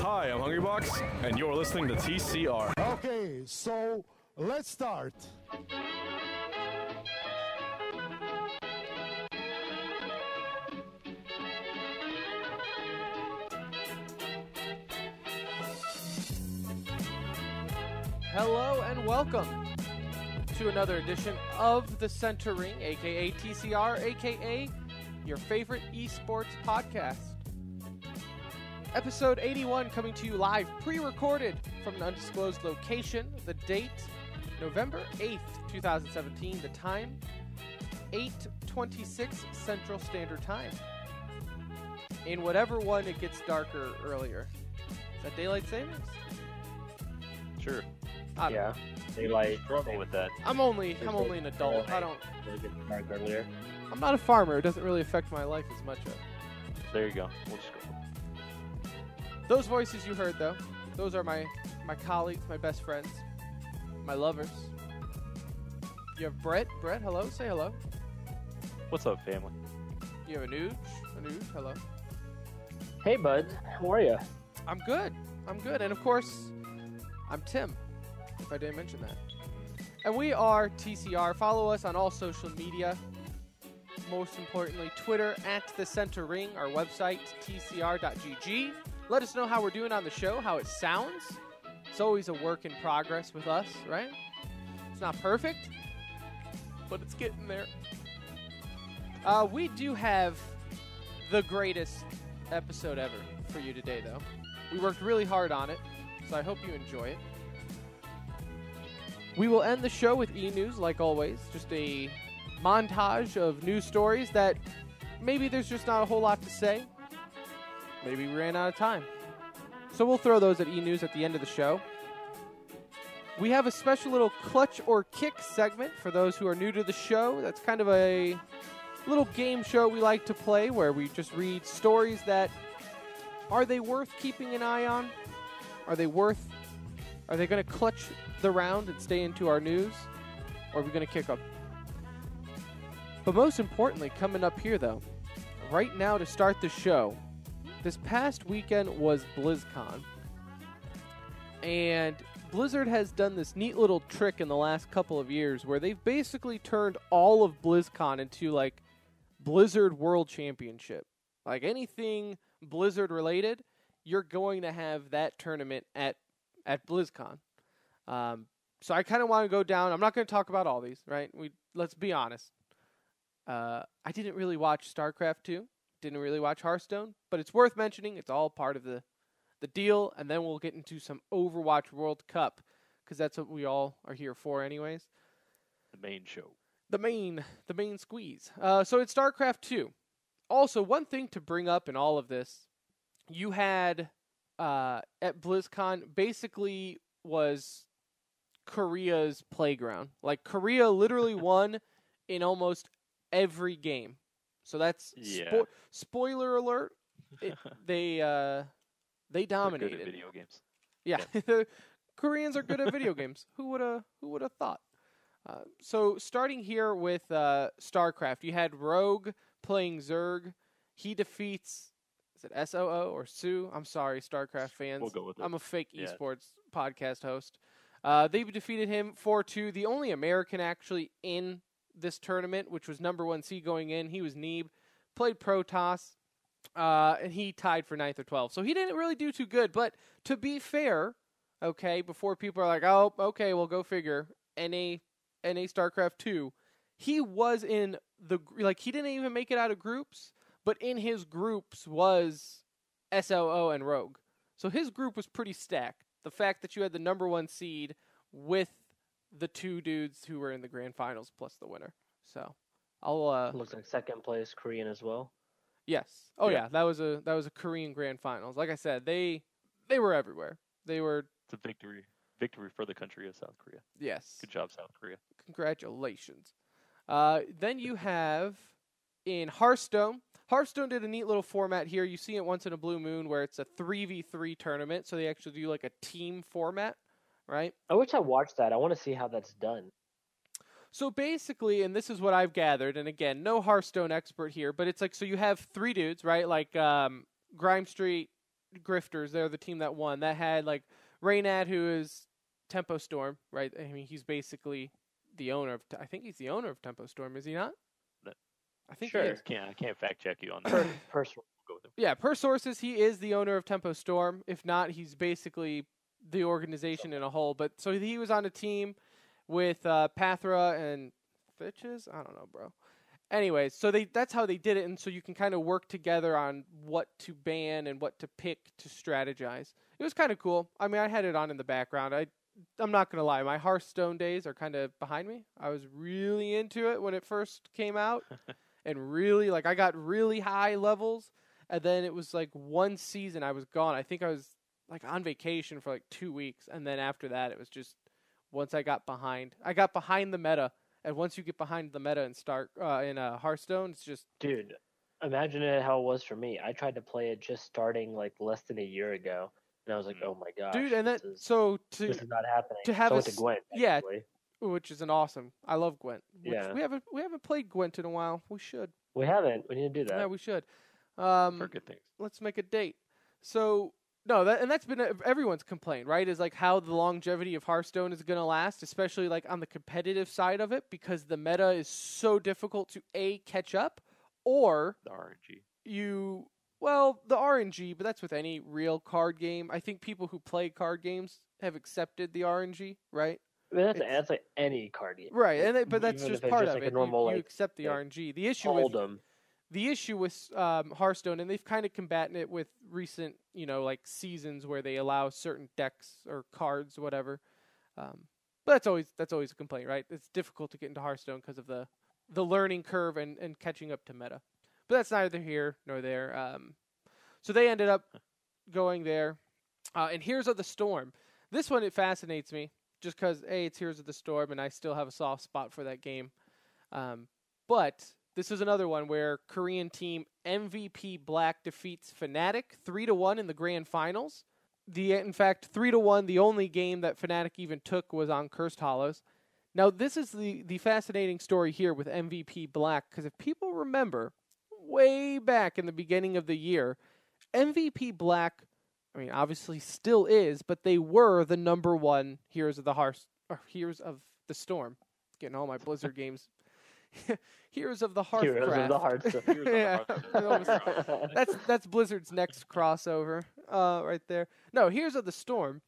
Hi, I'm Hungrybox, and you're listening to TCR. Okay, so let's start. Hello and welcome to another edition of The Center Ring, aka TCR, aka your favorite esports podcast. Episode 81 coming to you live, pre-recorded from an undisclosed location. The date, November 8th, 2017. The time, 8:26 Central Standard Time. In whatever one it gets darker earlier. Is that daylight savings? Sure. Yeah. Daylight. Struggle with that. I'm only an adult. I don't. Dark earlier. I'm not a farmer. It doesn't really affect my life as much. There you go. We'll just go. Those voices you heard, though, those are my colleagues, my best friends, my lovers. You have Brett. Brett, hello. Say hello. What's up, family? You have Anuj. Anuj, hello. Hey, bud. How are you? I'm good. And, of course, I'm Tim, if I didn't mention that. And we are TCR. Follow us on all social media. Most importantly, Twitter @TheCenterRing, our website, tcr.gg. Let us know how we're doing on the show, how it sounds. It's always a work in progress with us, right? It's not perfect, but it's getting there. We do have the greatest episode ever for you today, though. We worked really hard on it, so I hope you enjoy it. We will end the show with e-news, like always. Just a montage of news stories that maybe there's just not a whole lot to say. Maybe we ran out of time. So we'll throw those at e-news at the end of the show. We have a special little clutch or kick segment for those who are new to the show. That's kind of a little game show we like to play where we just read stories that, are they worth keeping an eye on? Are they going to clutch the round and stay into our news? Or are we going to kick up? But most importantly, coming up here, though, right now to start the show, this past weekend was Blizzcon. And Blizzard has done this neat little trick in the last couple of years where they've basically turned all of BlizzCon into, like, Blizzard World Championship. Like, anything Blizzard related, you're going to have that tournament at BlizzCon. So I kind of want to go down. I'm not going to talk about all these, right? Let's be honest. I didn't really watch StarCraft 2. Didn't really watch Hearthstone. But it's worth mentioning. It's all part of the deal. And then we'll get into some Overwatch World Cup. Because that's what we all are here for anyways. The main show. The main squeeze. So it's StarCraft 2. Also, one thing to bring up in all of this. You had, at BlizzCon, basically was Korea's playground. Like, Korea literally won in almost every game. So that's spoiler alert. They dominated. They're good at video games. Yeah. The Koreans are good at video games. Who would have thought? So starting here with StarCraft, you had Rogue playing Zerg. He defeats, is it SOO or Sue? I'm sorry, StarCraft fans. We'll go with it. I'm a fake esports podcast host. They defeated him 4-2. The only American actually in this tournament, which was number 1 seed going in. He was Neeb, played Protoss, and he tied for 9th or 12th. So he didn't really do too good. But to be fair, okay, before people are like, oh, okay, well, go figure, NA StarCraft 2, he was in he didn't even make it out of groups, but in his groups was SOO and Rogue. So his group was pretty stacked. The fact that you had the number 1 seed with the 2 dudes who were in the grand finals plus the winner. So I'll looks like second place Korean as well. Yes. Oh yeah, that was a Korean grand finals. Like I said, they were everywhere. They were. It's a victory for the country of South Korea. Yes. Good job, South Korea. Congratulations. Then you have in Hearthstone. Hearthstone did a neat little format here. You see it once in a blue moon where it's a 3v3 tournament. So they actually do like a team format, right? I wish I watched that. I want to see how that's done. So basically, and this is what I've gathered, and again, no Hearthstone expert here, but it's like, so you have 3 dudes, right? Like Grime Street, grifters. They're the team that won. That had like Reynad, who is Tempo Storm, right? I mean, he's basically the owner of. I think he's the owner of Tempo Storm, is he not? I think Sure. he is. I can't fact check you on that. Personal. Go with him. Yeah, per sources, he is the owner of Tempo Storm. If not, he's basically the organization in a whole. But so he was on a team with Pathra and Fitches. I don't know, bro. Anyways, so that's how they did it, and so you can kind of work together on what to ban and what to pick to strategize. It was kind of cool. I mean, I had it on in the background. I'm not gonna lie, my Hearthstone days are kind of behind me. I was really into it when it first came out, and really like I got really high levels, and then it was like one season I was gone. I think I was like on vacation for like 2 weeks, and then after that it was just once I got behind the meta. And once you get behind the meta and start in Hearthstone, it's just... Dude, imagine how it was for me. I tried to play it just starting like less than a year ago, and I was like, "Oh my gosh, dude!" And this is not happening. to have so I went to Gwent, yeah, actually. which is an awesome. I love Gwent. Yeah. We haven't played Gwent in a while. We should. We haven't. We need to do that. Yeah, we should. For good things. Let's make a date. So no, that's been everyone's complaint, right? Is like how the longevity of Hearthstone is going to last, especially like on the competitive side of it, because the meta is so difficult to catch up, or The RNG. the RNG, but that's with any real card game. I think people who play card games have accepted the RNG, right? I mean, that's like any card game, Right? But that's Even just if it's part just of like it. a normal, you like, accept the yeah, RNG. The issue with Hearthstone, and they've kind of combated it with recent, like seasons where they allow certain decks or cards, whatever. But that's always a complaint, right? It's difficult to get into Hearthstone because of the learning curve and catching up to meta. But that's neither here nor there. So they ended up going there. And Heroes of the Storm. This one, it fascinates me just because, A, it's Heroes of the Storm, and I still have a soft spot for that game. But this is another one where Korean team MVP Black defeats Fnatic 3-1 in the grand finals. In fact, 3-1, the only game that Fnatic even took was on Cursed Hollows. Now, this is the fascinating story here with MVP Black, because if people remember, way back in the beginning of the year, MVP Black, I mean, obviously still is, but they were the number one Heroes of the Storm. Getting all my Blizzard games. Heroes of the Hearthcraft. Heroes of the Hearthstone. Yeah, that's Blizzard's next crossover, right there. No, Heroes of the Storm.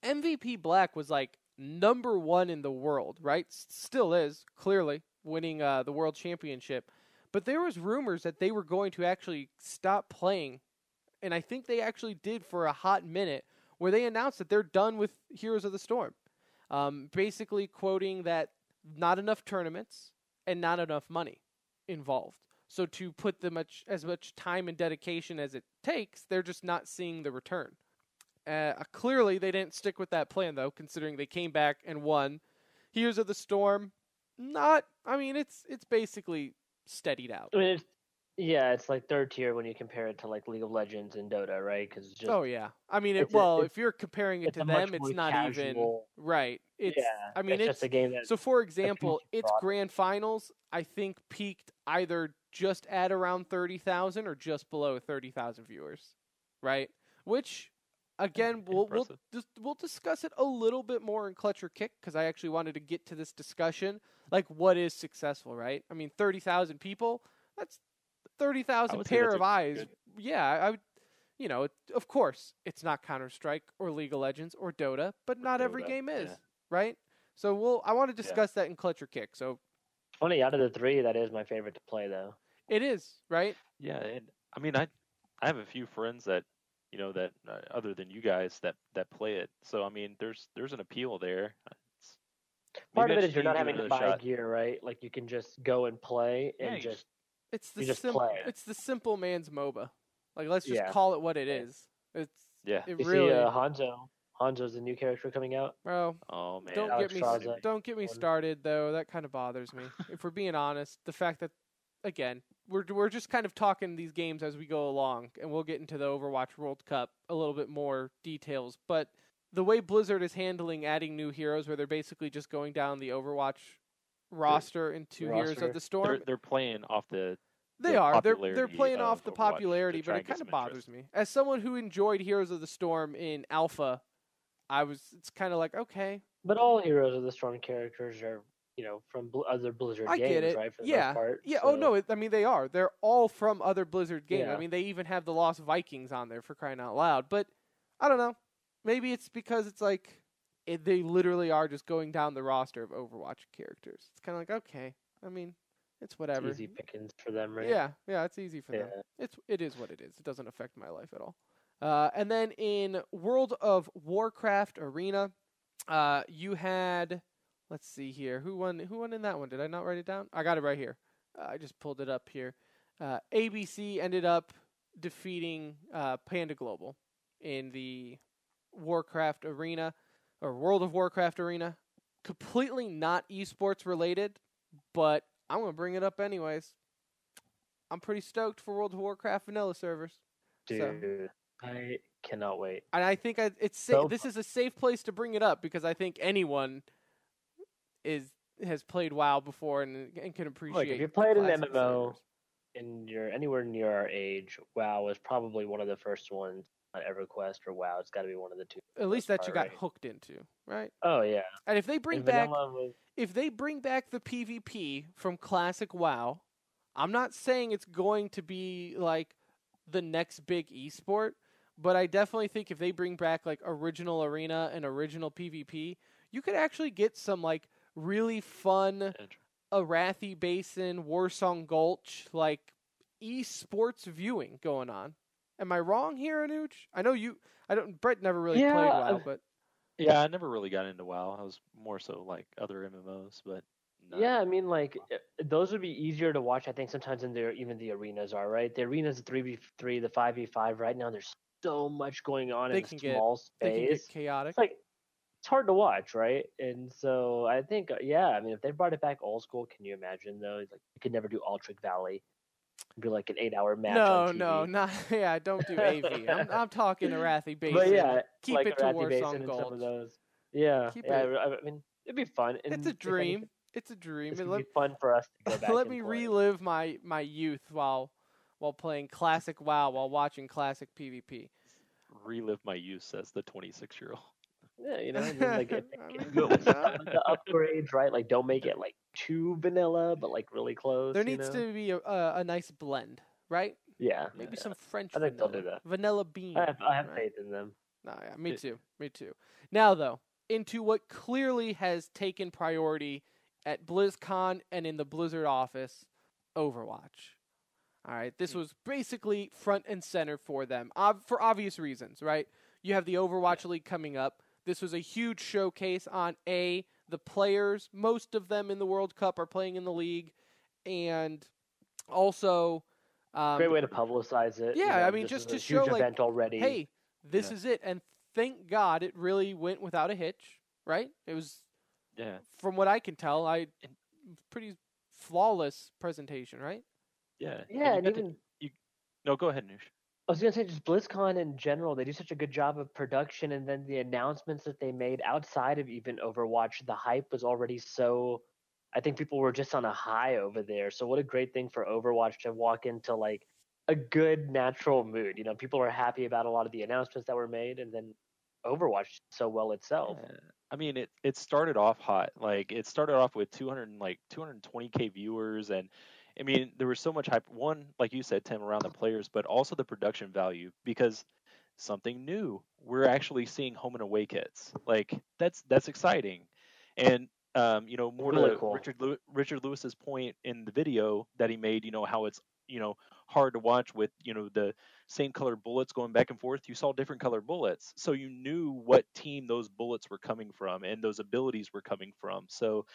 MVP Black was like number one in the world, right? Still is, clearly, winning the world championship. But there was rumors that they were going to actually stop playing, and I think they actually did for a hot minute, where they announced that they're done with Heroes of the Storm. Basically quoting that not enough tournaments and not enough money involved. So to put as much time and dedication as it takes, they're just not seeing the return. Clearly, they didn't stick with that plan, though, considering they came back and won. Heroes of the Storm, it's basically steadied out. I mean, it's like third tier when you compare it to like League of Legends and Dota, right? Because oh yeah, I mean, if you're comparing it to them, it's not casual, even right. It's just a game that. So for example, its grand finals, I think peaked either just at around 30,000 or just below 30,000 viewers, right? Which, again, we'll discuss it a little bit more in Clutch or Kick, because I actually wanted to get to this discussion, like what is successful, right? I mean, 30,000 people, that's 30,000 pair of eyes. Good. Yeah, I would, of course, it's not Counter-Strike or League of Legends or Dota, but not every game is, right? So I want to discuss that in Clutch or Kick. So funny, out of the three, that is my favorite to play, though. It is, right? Yeah, and I mean, I have a few friends that that other than you guys that play it. So I mean, there's an appeal there. Part of it is you're not having to buy gear, right? Like you can just go and play and just. It's the simple man's MOBA. Like let's just call it what it is. It you really. See, Hanzo. Hanzo's the new character coming out. Bro, oh man, don't get me started though. That kind of bothers me. If we're being honest, the fact that again we're just kind of talking these games as we go along, and we'll get into the Overwatch World Cup a little bit more details. But the way Blizzard is handling adding new heroes, where they're basically just going down the Overwatch roster into Heroes of the Storm. They're playing off the They are. They're popularity playing of off the Overwatch popularity, to try but it and get kind of some bothers interest. me. As someone who enjoyed Heroes of the Storm in Alpha, it's kind of like, okay, But all Heroes of the Storm characters are, from other Blizzard I get games, it. right? For the Yeah. most part. Yeah. So, Oh no. I mean, they are. They're all from other Blizzard games. I Yeah. mean, they even have the Lost Vikings on there, for crying out loud. But I don't know. Maybe it's because it's like they literally are just going down the roster of Overwatch characters. It's kind of like, okay. I mean, it's whatever. It's easy pickings for them, right? Yeah. It's easy for them. It is what it is. It doesn't affect my life at all. And then in World of Warcraft Arena, you had, let's see here, who won in that one? Did I not write it down? I got it right here. I just pulled it up here. ABC ended up defeating Panda Global in the Warcraft Arena, or World of Warcraft Arena. Completely not esports related, but I'm going to bring it up anyways. I'm pretty stoked for World of Warcraft vanilla servers. Dude, I cannot wait. And I think it's safe. This is a safe place to bring it up because I think anyone has played WoW before and can appreciate. Like if you played an classic MMO servers. and you're anywhere near our age, WoW was probably one of the first ones. Not EverQuest or WoW. It's got to be one of the two. At least that you got right? hooked into, right? Oh yeah. And if they bring And back Vanilla was, the PvP from classic WoW, I'm not saying it's going to be like the next big esport, but I definitely think if they bring back like original arena and original PvP, you could actually get some like really fun Arathi Basin, Warsong Gulch, like esports viewing going on. Am I wrong here, Anuj? I know Brett never really played WoW, but yeah, I never really got into WoW. I was more so like other MMOs, but no. Yeah, I mean, like those would be easier to watch. I think sometimes even the arenas are right. The arenas, the 3v3, the 5v5. Right now, there's so much going on in a small space. They can get chaotic. It's like it's hard to watch, right? And so I think, yeah, I mean, if they brought it back old school, can you imagine though? Like you could never do Altric Valley. It'd be like an 8-hour match. No, not yeah. Don't do AV. I'm talking Arathi Basin. But yeah, keep like it to Arathi Basin Warsong and Gulch. some of those. Yeah, Keep yeah. it. I mean, it'd be fun. And It's a dream. It's a dream. It's gonna be fun for us to go back. Let and me play. relive my youth while playing classic WoW while watching classic PvP. Relive my youth, says the 26-year-old. Yeah, you know, I mean, like if you go with the upgrades, right? Like, don't make it like too vanilla, but like really close. There needs to be a nice blend, right? Yeah, Maybe some French I think vanilla. they'll do that. Vanilla bean. I have right? faith in them. No, yeah, me too. Now though, into what clearly has taken priority at BlizzCon and in the Blizzard office, Overwatch. All right, this was basically front and center for them, for obvious reasons, right? You have the Overwatch League coming up. This was a huge showcase on the players. Most of them in the World Cup are playing in the league, and also great way to publicize it. Yeah, you know, I mean, just to show huge like, event already. Hey, this is it, and thank God it really went without a hitch, right? It was, from what I can tell, pretty flawless presentation, right? Yeah. Yeah, and even no, go ahead, Noosh. I was gonna say just BlizzCon in general, they do such a good job of production, and then the announcements that they made outside of even Overwatch, the hype was already so. I think people were just on a high over there. So what a great thing for Overwatch to walk into like a good natural mood. You know, people are happy about a lot of the announcements that were made, and then Overwatch did so well itself. I mean, it started off hot. Like it started off with 220K viewers, and I mean there was so much hype. One, like you said, Tim, around the players, but also the production value, because something new. We're actually seeing home and away kits. Like that's exciting, and more really to cool. Richard Lewis's point in the video that he made. You know how it's hard to watch with the same color bullets going back and forth. You saw different color bullets, so you knew what team those bullets were coming from and those abilities were coming from. So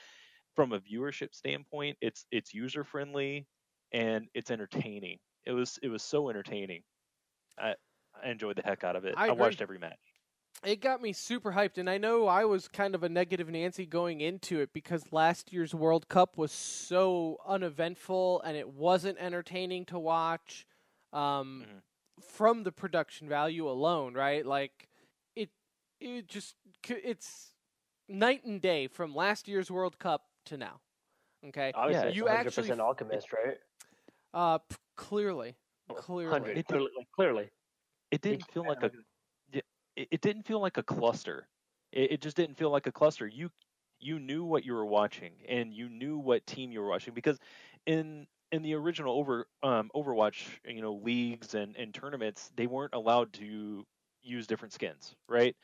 from a viewership standpoint, it's user friendly and it's entertaining. It was so entertaining. I enjoyed the heck out of it. I watched every match. It got me super hyped, and I know I was kind of a negative Nancy going into it because last year's World Cup was so uneventful and it wasn't entertaining to watch from the production value alone, right? Like, it's night and day from last year's World Cup to now, okay? Obviously, you 100% actually Alchemist, right? Clearly. 100, clearly. It didn't feel like a it didn't feel like a cluster. It just didn't feel like a cluster. You knew what you were watching, and you knew what team you were watching, because in the original Overwatch, leagues and tournaments, they weren't allowed to use different skins, right?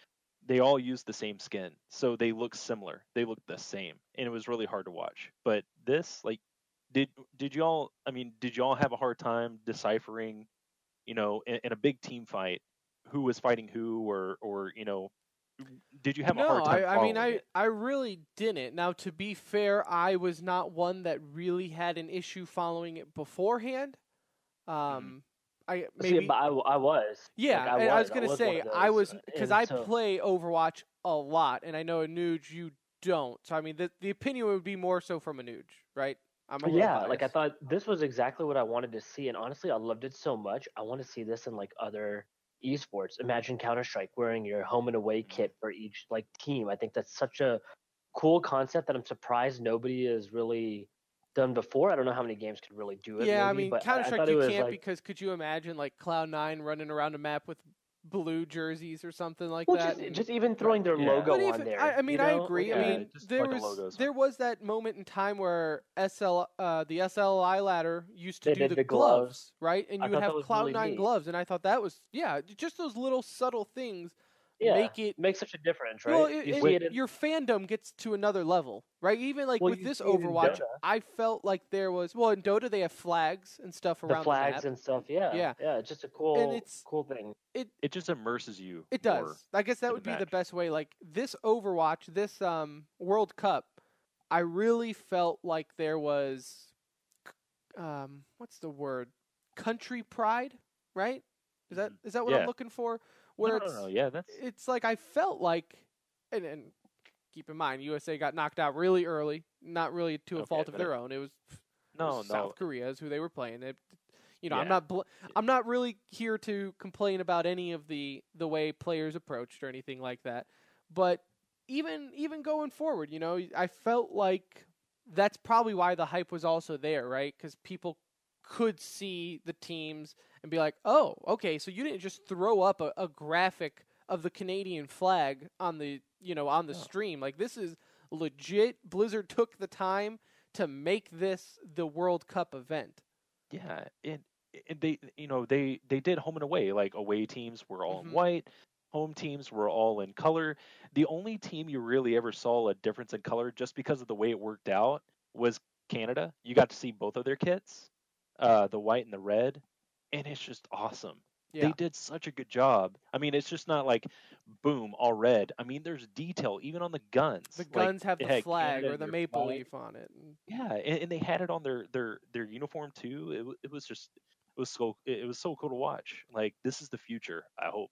They all used the same skin, so they look similar. They look the same, and it was really hard to watch. But this, like, did y'all? I mean, did y'all have a hard time deciphering, in a big team fight, who was fighting who, or did you have a hard time following it? I really didn't. Now, to be fair, I was not one that really had an issue following it beforehand. I maybe, See, but I was. yeah. Like, I was gonna say I was, because I so, play Overwatch a lot, and I know Anuj, you don't. So I mean, the opinion would be more so from Anuj, right? I'm a little biased. like I thought this was exactly what I wanted to see, and honestly, I loved it so much. I want to see this in like other esports. Imagine Counter-Strike wearing your home and away kit for each like team. I think that's such a cool concept that I'm surprised nobody has really done before. I don't know how many games could really do it. Yeah, maybe, I mean, but Counter-Strike I you was, can't, like, because could you imagine like Cloud9 running around a map with blue jerseys or something like well, that? just even throwing their Yeah. logo But on there. I mean, I agree. Yeah, I mean, just there like the was logos. there was that moment in time where the SLI ladder used to They do did the the gloves, gloves. right? And I you would thought have that was Cloud9 really neat. gloves, and I thought that was, yeah, just those little subtle things Yeah, make it. makes such a difference, right? Well, you see it in, your fandom gets to another level, right? Even like Well, with you this see it in Overwatch, Dota. I felt like there was, well, in Dota they have flags and stuff the around flags the map. and stuff. Yeah, Yeah. it's just a And it's cool thing. It just immerses you. It more does. I guess that in would the be the match. best way. Like this Overwatch, this World Cup, I really felt like there was, what's the word? Country pride, right? Is that what I'm Yeah. looking for? Where No. Yeah, that's it's like I felt like, and keep in mind, USA got knocked out really early, not really to a Okay, fault of but their own. It was no. South Korea is who they were playing. Yeah. I'm not really here to complain about any of the way players approached or anything like that. But even going forward, I felt like that's probably why the hype was also there, right? Because people could see the teams and be like, "Oh, okay, so you didn't just throw up a graphic of the Canadian flag on the on the stream. Like, this is legit. Blizzard took the time to make this the World Cup event." Yeah, and they did home and away. Like, away teams were all in white, home teams were all in color. The only team you really ever saw a difference in color, just because of the way it worked out, was Canada. You got to see both of their kits, the white and the red, and it's just awesome. Yeah. They did such a good job. I mean, it's just not like, boom, all red. I mean, there's detail even on the guns. The guns have it the had flag Canada or and the their maple flag. leaf on it. Yeah, and they had it on their uniform too. It was so cool to watch. Like, this is the future, I hope.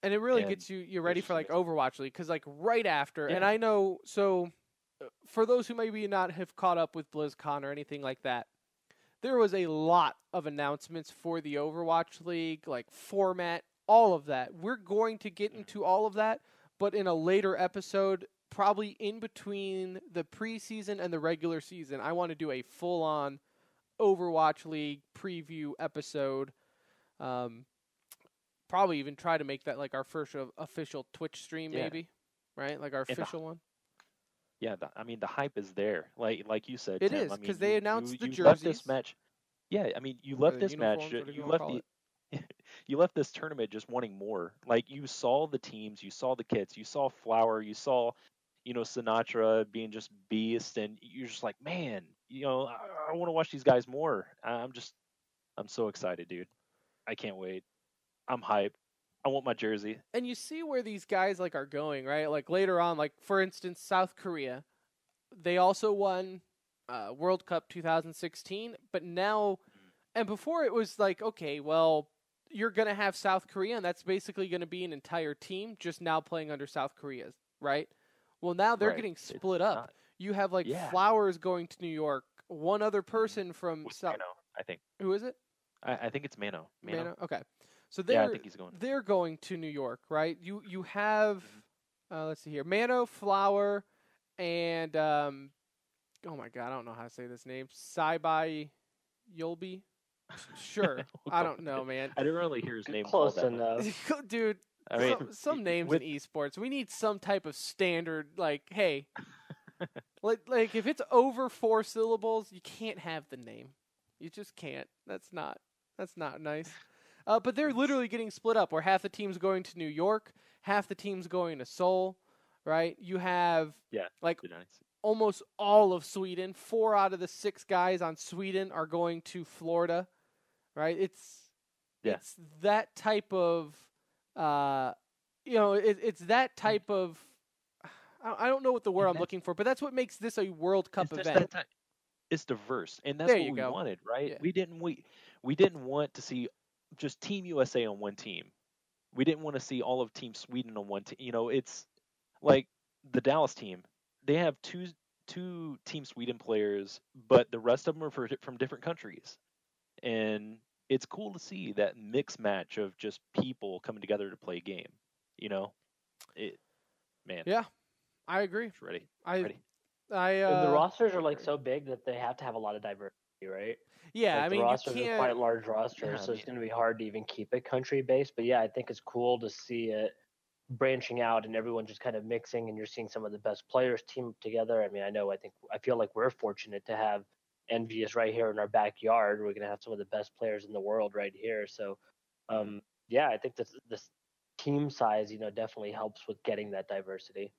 And it really And gets you ready just for like amazing. Overwatch League, because like right after, and Yeah. I know, so for those who maybe not have caught up with BlizzCon or anything like that, there was a lot of announcements for the Overwatch League, like format, all of that. We're going to get into all of that, but in a later episode, probably in between the preseason and the regular season. I want to do a full-on Overwatch League preview episode. Probably even try to make that like our first official Twitch stream, Yeah. maybe, right? Like our official one. Yeah, I mean, the hype is there. Like you said, It Tim. is, I mean, 'cause they you- announced the you left this jerseys. match. Yeah, I mean, you Or left the this match. uniforms, whatever you You wanna left call you left this tournament just wanting more. Like, you saw the teams, you saw the kits, you saw Flower, you saw, Sinatra being just beast, and you're just like, man, I want to watch these guys more. I'm so excited, dude. I can't wait. I'm hyped. I want my jersey. And you see where these guys like are going, right? Like later on, like for instance, South Korea, they also won World Cup 2016, but now, and before it was like, okay, well, you're gonna have South Korea, and that's basically gonna be an entire team just now playing under South Korea's, right? Well, now they're Right. getting It's split up. not. You have like Yeah. Flowers going to New York, one other person from With South. Mano, I think. Who is it? I think it's Mano. Mano? Okay. So Yeah, I think he's going. they're going to New York, right? You have let's see here. Mano, Flower, and oh my god, I don't know how to say this name. Saibai Yulbi. Sure. I don't know, man. I didn't really hear his name Close called that much. enough. Dude, I mean, some names with- in esports, we need some type of standard, like, hey, like if it's over 4 syllables, you can't have the name. You just can't. That's not nice. But they're literally getting split up, where half the team's going to New York, half the team's going to Seoul, right? You have like almost all of Sweden. 4 out of the 6 guys on Sweden are going to Florida, right? It's that type of, it's that type of. I don't know what the word I'm looking for, but that's what makes this a World Cup event. It's diverse, and that's There what you we go. wanted, right? Yeah. We didn't want to see just Team USA on one team. We didn't want to see all of Team Sweden on one team. You know, it's like the Dallas team. They have two Team Sweden players, but the rest of them are from different countries, and it's cool to see that mixed match of just people coming together to play a game. You know, Yeah, I agree. It's ready. And the rosters are like so big that they have to have a lot of diversity, right? Yeah, like, I mean, the rosters you can't. are quite large rosters, so it's going to be hard to even keep it country based. But yeah, I think it's cool to see it branching out and everyone just kind of mixing, and you're seeing some of the best players team up together. I mean, I feel like we're fortunate to have Envious right here in our backyard. We're going to have some of the best players in the world right here. So, yeah, I think this team size, definitely helps with getting that diversity.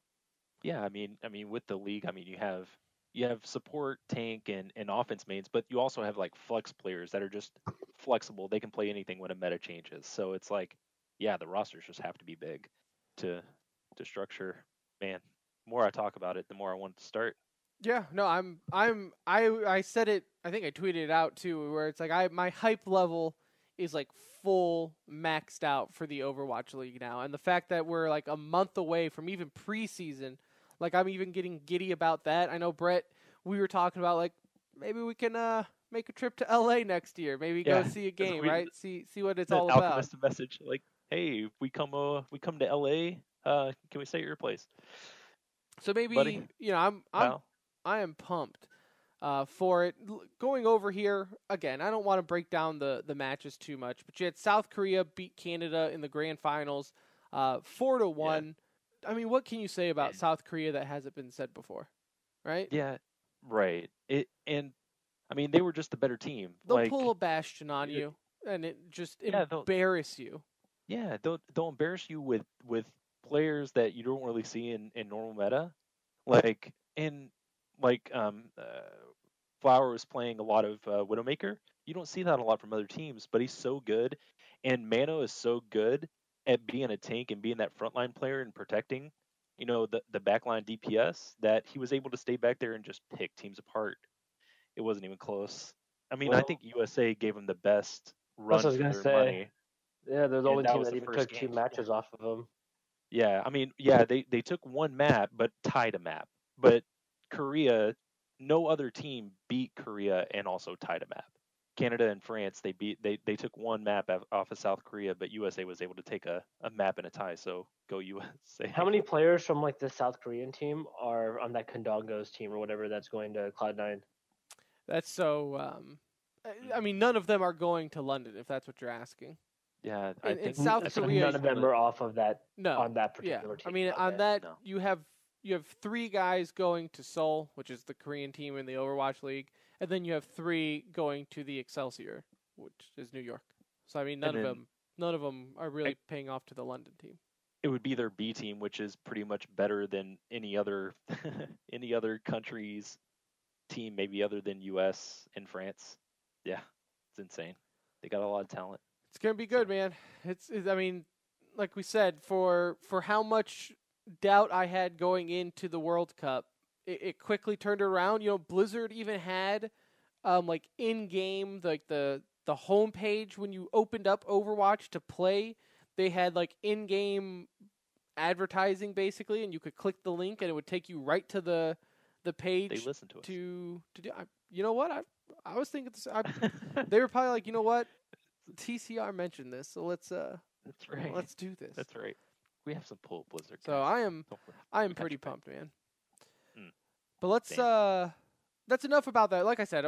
Yeah, I mean, with the league, I mean, you have support, tank, and offense mains, but you also have like flex players that are just flexible. They can play anything when a meta changes. So it's like, yeah, the rosters just have to be big to structure. Man, the more I talk about it, the more I want it to start. Yeah, no, I said it. I think I tweeted it out too, where it's like my hype level is like full maxed out for the Overwatch League now, and the fact that we're like a month away from even preseason, like I'm even getting giddy about that. I know Brett, we were talking about like maybe we can make a trip to LA next year, maybe go see a game, right? See what it's all about. Alchemist message like, hey, if we come to LA, can we stay at your place? So maybe buddy? I am pumped for it. Going over here again, I don't want to break down the matches too much, but you had South Korea beat Canada in the grand finals, 4-1. Yeah. I mean, what can you say about South Korea that hasn't been said before, right? Yeah, right. And I mean, they were just the better team. They'll pull a Bastion on you, and it just embarrass you. Yeah, they'll embarrass you with players that you don't really see in normal meta, Flower was playing a lot of Widowmaker. You don't see that a lot from other teams, but he's so good, and Mano is so good at being a tank and being that frontline player and protecting, the backline DPS, that he was able to stay back there and just pick teams apart. It wasn't even close. I mean, I think USA gave him the best run for their money. Yeah, they're the only team that even took 2 matches off of him. Yeah, I mean, they took 1 map, but tied a map. But Korea, no other team beat Korea and also tied a map. Canada and France, they took 1 map off of South Korea, but USA was able to take a map and a tie. So go USA. How many players from like the South Korean team are on that Kondongo's team or whatever that's going to Cloud9? That's so. I mean, none of them are going to London, if that's what you're asking. Yeah, I think South Korea. None of them are off of that. No, on that particular team. I mean, on that you have 3 guys going to Seoul, which is the Korean team in the Overwatch League, and then you have 3 going to the Excelsior, which is New York. So I mean, none of them are really paying off to the London team. It would be their B team, which is pretty much better than any other country's team, maybe other than US and France. Yeah, it's insane. They got a lot of talent. It's gonna be good, man. I mean, like we said, for how much doubt I had going into the World Cup, it quickly turned around. Blizzard even had like in-game, like the homepage when you opened up Overwatch to play, they had like in-game advertising basically, and you could click the link and it would take you right to the page. They listened to us. To do. You know what? I was thinking this. They were probably like, you know what? TCR mentioned this, so let's that's right. Let's do this. That's right. We have some pull Blizzard. So guys. I am pretty pumped, man. But let's that's enough about that. Like I said,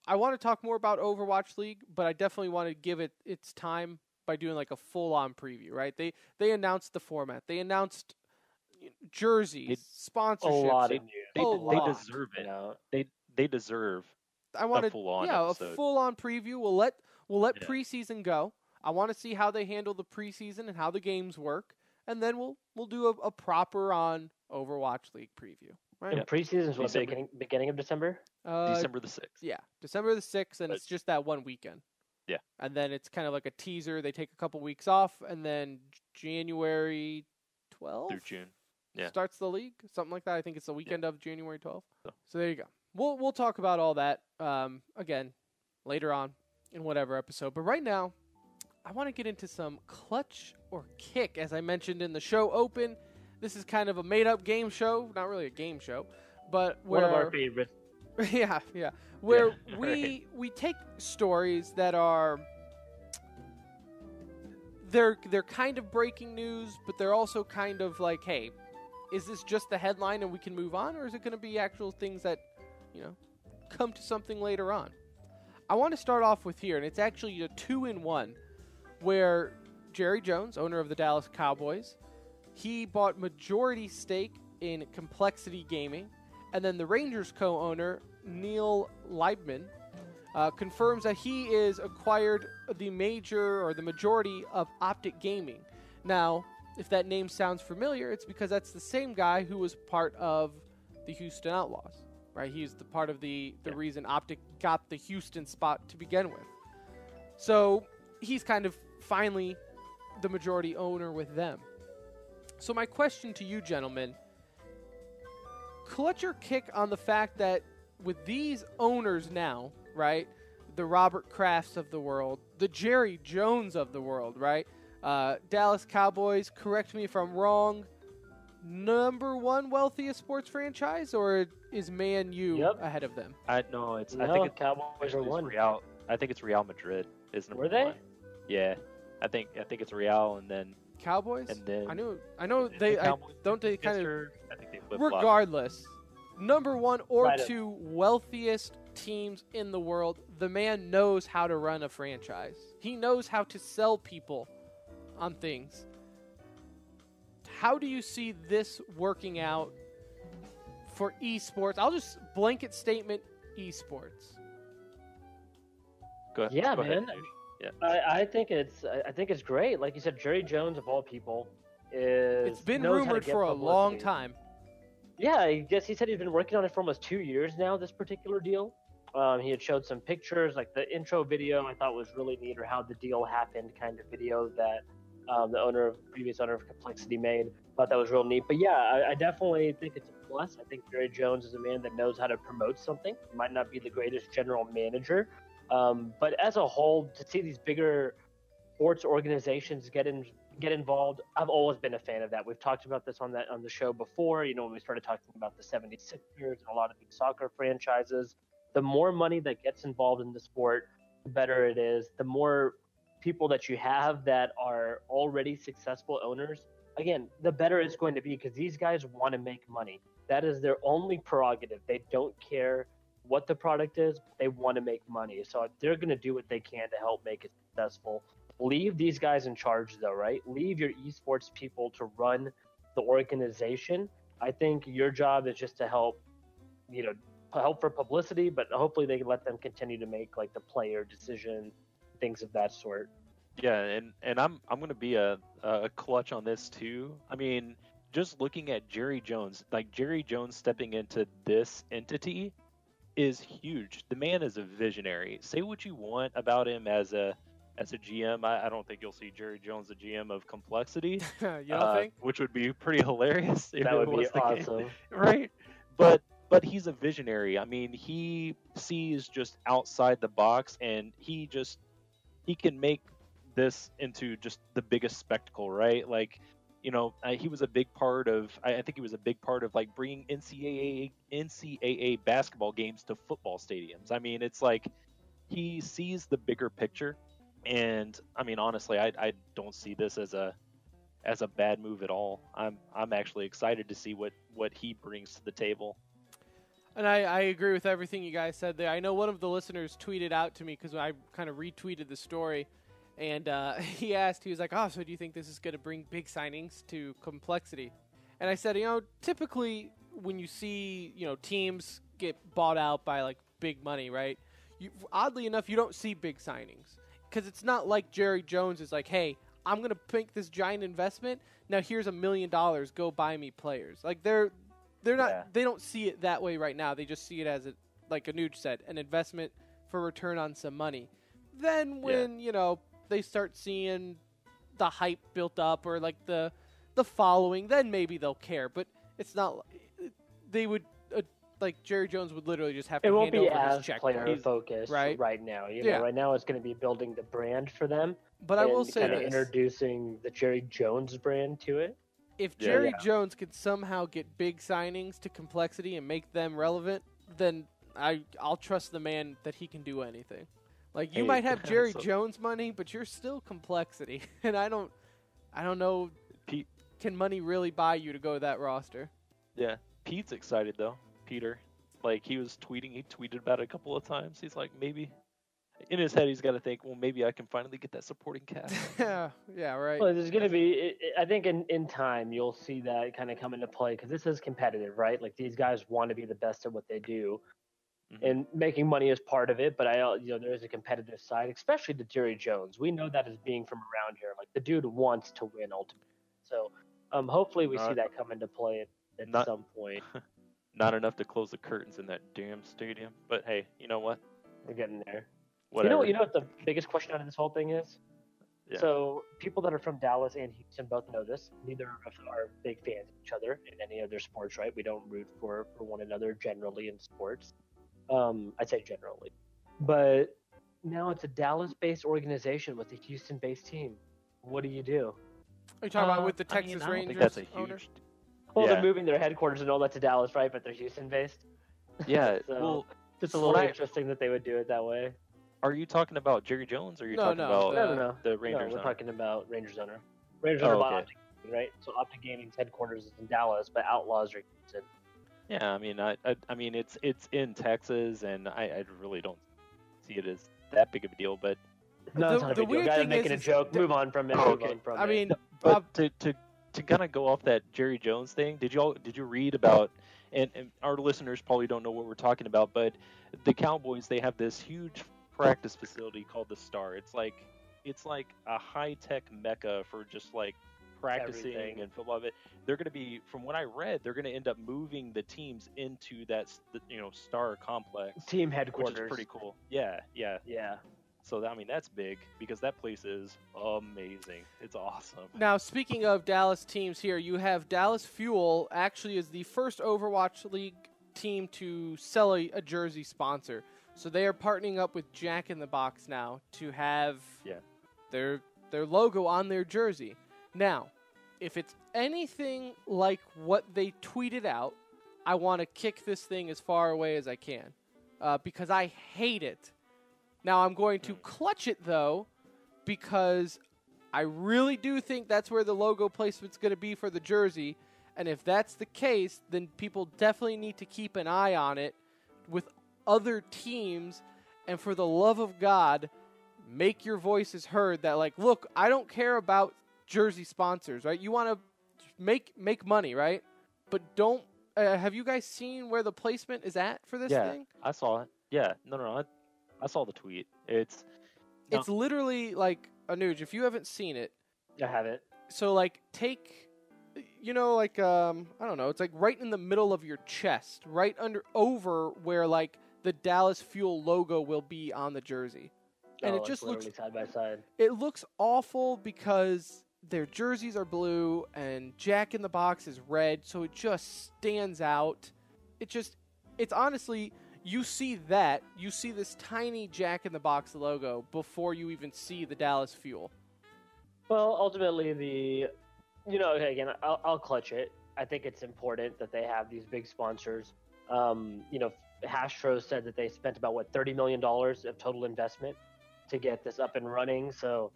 I want to talk more about Overwatch League, but I definitely want to give it its time by doing like a full-on preview, right? They announced the format. They announced jerseys, sponsorships. A lot of news. They deserve it. They deserve I want a full-on a episode. full-on preview. We'll let preseason go. I want to see how they handle the preseason and how the games work, and then we'll do a proper on Overwatch League preview. Right? And preseason is what, beginning of December? December the 6th. Yeah, December the 6th, and it's just that one weekend. Yeah. And then it's kind of like a teaser. They take a couple weeks off, and then January 12th? Through June. Yeah. Starts the league, something like that. I think it's the weekend of January 12th. So there you go. We'll talk about all that again later on in whatever episode. But right now, I want to get into some clutch or kick, as I mentioned in the show open. This is kind of a made-up game show, not really a game show, but where one of our favorites. yeah, where we take stories that are they're kind of breaking news, but they're also kind of like, hey, is this just the headline and we can move on, or is it going to be actual things that, come to something later on? I want to start off with here, and it's actually a 2-in-1, where Jerry Jones, owner of the Dallas Cowboys, he bought majority stake in Complexity Gaming, and then the Rangers co-owner, Neil Leibman, confirms that he is acquired the majority of Optic Gaming. Now, if that name sounds familiar, it's because that's the same guy who was part of the Houston Outlaws, right? He's the part of the reason Optic got the Houston spot to begin with. So he's kind of finally the majority owner with them. So my question to you, gentlemen, clutch or kick on the fact that with these owners now, right, the Robert Krafts of the world, the Jerry Jones of the world, right, Dallas Cowboys, correct me if I'm wrong, number one wealthiest sports franchise, or is Man U ahead of them? I think Cowboys are one. Real. I think it's Real Madrid is number one. Were they? Yeah, I think it's Real, and then Cowboys. And then I know they don't they kind of. I think they flip-flop. Regardless, number one or two wealthiest teams in the world. The man knows how to run a franchise. He knows how to sell people on things. How do you see this working out for esports? I'll just blanket statement esports. Go ahead. Yeah, Go man. ahead. Yeah. I think it's great. Like you said, Jerry Jones of all people it's been rumored for a long time. Yeah, he said he's been working on it for almost 2 years now, this particular deal. He had showed some pictures, like the intro video I thought was really neat, or how the deal happened kind of video that the previous owner of Complexity made. Thought that was real neat. But yeah, I definitely think it's a plus. I think Jerry Jones is a man that knows how to promote something. He might not be the greatest general manager, but as a whole, to see these bigger sports organizations get involved, I've always been a fan of that. We've talked about this on the show before, when we started talking about the 76ers and a lot of big soccer franchises. The more money that gets involved in the sport, the better it is. The more people that you have that are already successful owners, again, the better it's going to be, because these guys want to make money. That is their only prerogative. They don't care what the product is. They want to make money. So they're going to do what they can to help make it successful. Leave these guys in charge, though, right? Leave your esports people to run the organization. I think your job is just to help for publicity, but hopefully they can let them continue to make like the player decision, things of that sort. Yeah, and I'm going to be a clutch on this too. I mean, just looking at Jerry Jones, like Jerry Jones stepping into this entity is huge. The man is a visionary. Say what you want about him as a GM. I don't think you'll see Jerry Jones, the GM of Complexity. You don't think? Which would be pretty hilarious. That would be awesome. Right? But he's a visionary. I mean, he sees just outside the box, and he can make this into just the biggest spectacle, right? Like, he was a big part of. I think he was a big part of like bringing NCAA basketball games to football stadiums. I mean, it's like he sees the bigger picture, and I mean, honestly, I don't see this as a bad move at all. I'm actually excited to see what he brings to the table. And I agree with everything you guys said there. I know one of the listeners tweeted out to me because I kind of retweeted the story, and he was like, oh, so do you think this is going to bring big signings to Complexity? And I said, typically when you see, teams get bought out by, like, big money, right? Oddly enough, you don't see big signings because it's not like Jerry Jones is like, hey, I'm going to make this giant investment. Now here's $1 million. Go buy me players. Like, they're not. They don't see it that way right now. They just see it as like Anuj said, an investment for return on some money. Then when they start seeing the hype built up or like the following, then maybe they'll care. But it's not. They would like Jerry Jones would literally just have to. It won't hand be over as his check player focused right now. Right now it's going to be building the brand for them. But I will say kind of this. Introducing the Jerry Jones brand to it. If Jerry Jones could somehow get big signings to Complexity and make them relevant, then I'll trust the man that he can do anything. Like, you might have Jerry Jones money, but you're still Complexity, and I don't know. Pete, can money really buy you to go to that roster? Yeah, Pete's excited though. Peter, like, he was tweeting. He tweeted about it a couple of times. He's like, maybe. In his head, he's got to think, well, maybe I can finally get that supporting cast. yeah, right. Well, there's going to be, I think in time, you'll see that kind of come into play because this is competitive, right? Like, these guys want to be the best at what they do, and making money is part of it. But there is a competitive side, especially to Jerry Jones. We know that as being from around here. Like, the dude wants to win ultimately. So, hopefully, we see that come into play at some point. Not enough to close the curtains in that damn stadium. But hey, you know what? We're getting there. Whatever. You know what the biggest question out of this whole thing is? Yeah. So people that are from Dallas and Houston both know this. Neither of us are big fans of each other in any other sports, right? We don't root for one another generally in sports. I'd say generally. But now it's a Dallas-based organization with a Houston-based team. What do you do? Are you talking about with the Texas Rangers? I think that's a huge. Owners? Well, they're moving their headquarters and all that to Dallas, right? But they're Houston-based. Yeah. So well, it's a little interesting that they would do it that way. Are you talking about Jerry Jones, or are you talking about the Rangers? No, we're talking about Rangers owner. Rangers owner bought Optic Gaming, right? So Optic Gaming's headquarters is in Dallas, but Outlaws are in Houston. Yeah, I mean, it's in Texas, and I really don't see it as that big of a deal. But no, it's not a big deal. Guy making a joke. Move on from it. I mean, but to kind of go off that Jerry Jones thing, did you read about? And our listeners probably don't know what we're talking about, but the Cowboys, they have this huge practice facility called the Star. It's like a high-tech mecca for just like practicing and football. They're going to be, from what I read, they're going to end up moving the teams into that Star complex, team headquarters, which is pretty cool. Yeah. So that's big because that place is amazing. It's awesome. Now, speaking of Dallas teams here, you have Dallas Fuel actually is the first Overwatch League team to sell a jersey sponsor. So they are partnering up with Jack in the Box now to have their logo on their jersey. Now, if it's anything like what they tweeted out, I want to kick this thing as far away as I can because I hate it. Now, I'm going to clutch it, though, because I really do think that's where the logo placement's going to be for the jersey. And if that's the case, then people definitely need to keep an eye on it with other teams. And for the love of God, make your voices heard that, like, look, I don't care about jersey sponsors, right? You want to make money, right? But don't have you guys seen where the placement is at for this thing? I saw it. Yeah, no, I saw the tweet. It's literally like, Anuj, if you haven't seen it. I haven't. So, like, take, I don't know, it's like right in the middle of your chest, right over where, like, the Dallas Fuel logo will be on the jersey. And it just looks side by side. It looks awful because their jerseys are blue and Jack in the Box is red, so it just stands out. It's honestly, you see this tiny Jack in the Box logo before you even see the Dallas Fuel. Well, ultimately, again, I'll clutch it. I think it's important that they have these big sponsors. Hastro said that they spent about $30 million of total investment to get this up and running. So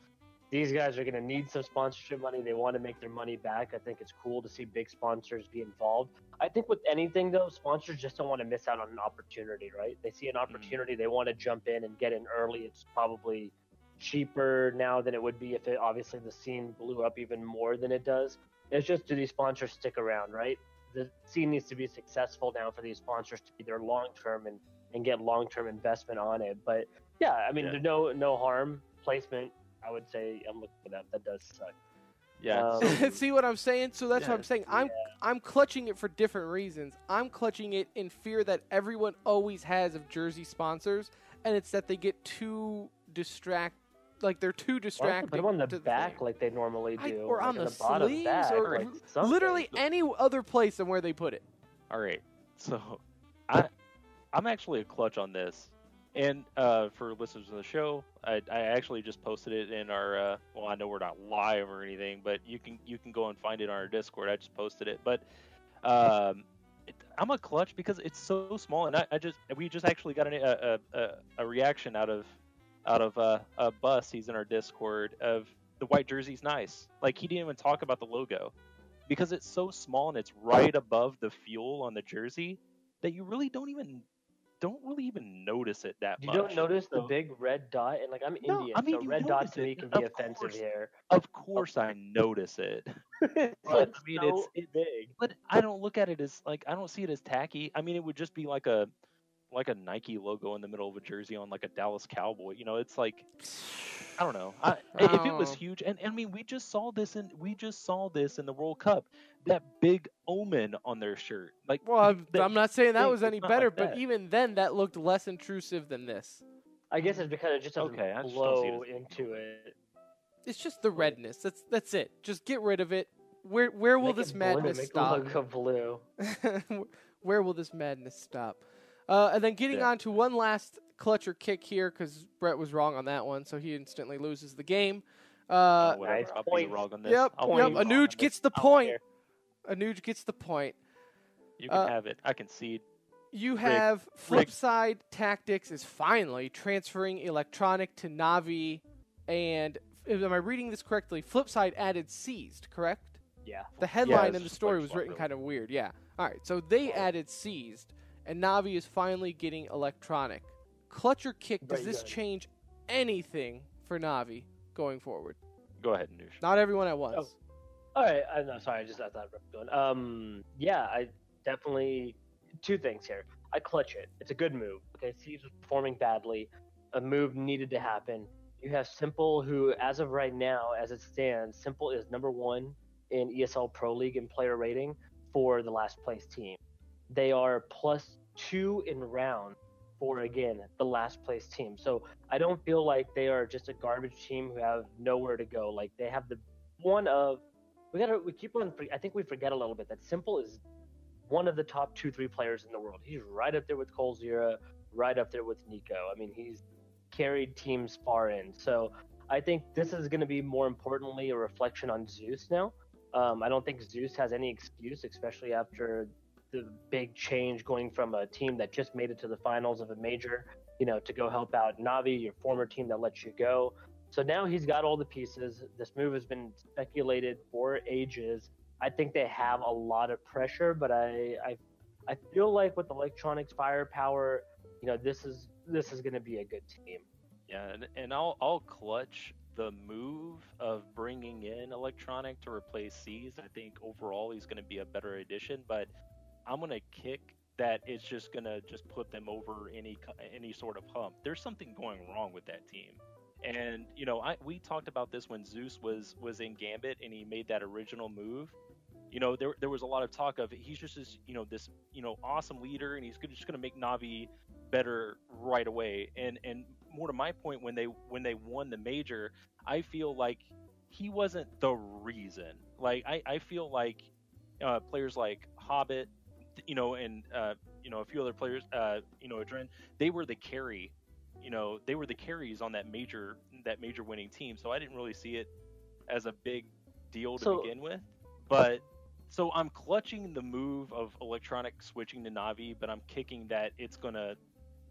these guys are going to need some sponsorship money. They want to make their money back. I think it's cool to see big sponsors be involved. I think with anything, though, sponsors just don't want to miss out on an opportunity, right? They see an opportunity, they want to jump in and get in early. It's probably cheaper now than it would be if it obviously the scene blew up even more than it does. It's just, do these sponsors stick around, right? The scene needs to be successful now for these sponsors to be there long term and get long term investment on it. But yeah, I mean, there's no harm. Placement, I would say, I'm looking for that. That does suck. Yeah. See what I'm saying? So that's what I'm saying. I'm clutching it for different reasons. I'm clutching it in fear that everyone always has of jersey sponsors, and it's that they get too they're too distracting. Put them on the back like they normally do, or on the bottom sleeves, back, or like literally any other place than where they put it. All right, so I'm actually a clutch on this, and for listeners of the show, I actually just posted it in our. Well, I know we're not live or anything, but you can go and find it on our Discord. I just posted it, but I'm a clutch because it's so small, and we just actually got a reaction out of a Bus. He's in our Discord of the white jersey's nice. Like, he didn't even talk about the logo because it's so small and it's right above the fuel on the jersey that you really don't really even notice it that much. You don't notice the big red dot, and like, I'm Indian, I mean, so red dot to me can be offensive here. Of course, I notice it. But, I mean, so it's big. But I don't look at it as like, I don't see it as tacky. I mean, it would just be like a Nike logo in the middle of a jersey on like a Dallas Cowboy. You know, it's like, I don't know. If it was huge, and I mean, we just saw this in the World Cup. That big omen on their shirt. Like, well, I'm not saying that was any better, like but even then, that looked less intrusive than this. I guess it's because it just doesn't blow into it. It's just the redness. That's it. Just get rid of it. Where will this madness stop? Make the logo blue. Where will this madness stop? And then getting on to one last clutcher kick here, because Brett was wrong on that one, so he instantly loses the game. Nice. I'll be wrong on this. Yep. Anuj gets the point. Anuj gets the point. You can have it. I concede. You have Flipside Tactics is finally transferring Electronic to Navi, and am I reading this correctly? Flipside added Seized, correct? Yeah. The headline in the story was written kind of weird. Yeah. All right. So they added Seized, and Navi is finally getting Electronic. Clutcher kick. Does this change anything for Navi going forward? Go ahead, Noosh. Not everyone at once. Oh. All right. No, sorry. I thought I was going. Yeah, I definitely. Two things here. I clutch it. It's a good move. Okay, Seeds was performing badly. A move needed to happen. You have Simple, who, as of right now, as it stands, Simple is #1 in ESL Pro League in player rating for the last place team. They are +2 in round for, again, the last place team. So I don't feel like they are just a garbage team who have nowhere to go. Like, they have the one of I think we forget a little bit that Simple is one of the top 2-3 players in the world. He's right up there with Colzera, right up there with Nico. I mean, he's carried teams far in. So I think this is going to be more importantly a reflection on Zeus now. I don't think Zeus has any excuse, especially after the big change going from a team that just made it to the finals of a major, to go help out Navi, your former team that let you go. So now he's got all the pieces. This move has been speculated for ages. I think they have a lot of pressure, but I feel like with Electronics firepower, this is going to be a good team. Yeah, and I'll clutch the move of bringing in Electronic to replace Seized. I think overall he's going to be a better addition, but I'm going to kick that it's just going to put them over any sort of hump. There's something going wrong with that team. And we talked about this when Zeus was in Gambit and he made that original move. There was a lot of talk of he's just this awesome leader and he's just going to make Navi better right away. And more to my point, when they won the major, I feel like he wasn't the reason. Like I feel like players like Hobbit, and a few other players, Adren, they were the carry. They were the carries on that major winning team. So I didn't really see it as a big deal to begin with. But so I'm clutching the move of Electronic switching to Navi, but I'm kicking that it's going to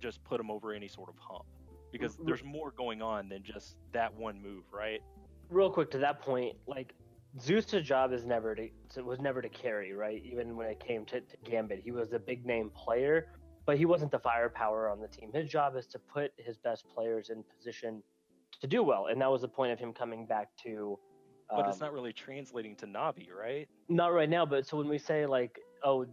just put them over any sort of hump because there's more going on than just that one move, right? real quick to that point, like Zeus's job is was never to carry, right? Even when it came to Gambit, he was a big name player, but he wasn't the firepower on the team. His job is to put his best players in position to do well, and that was the point of him coming back to. But it's not really translating to Navi, right? Not right now, but so when we say like, oh,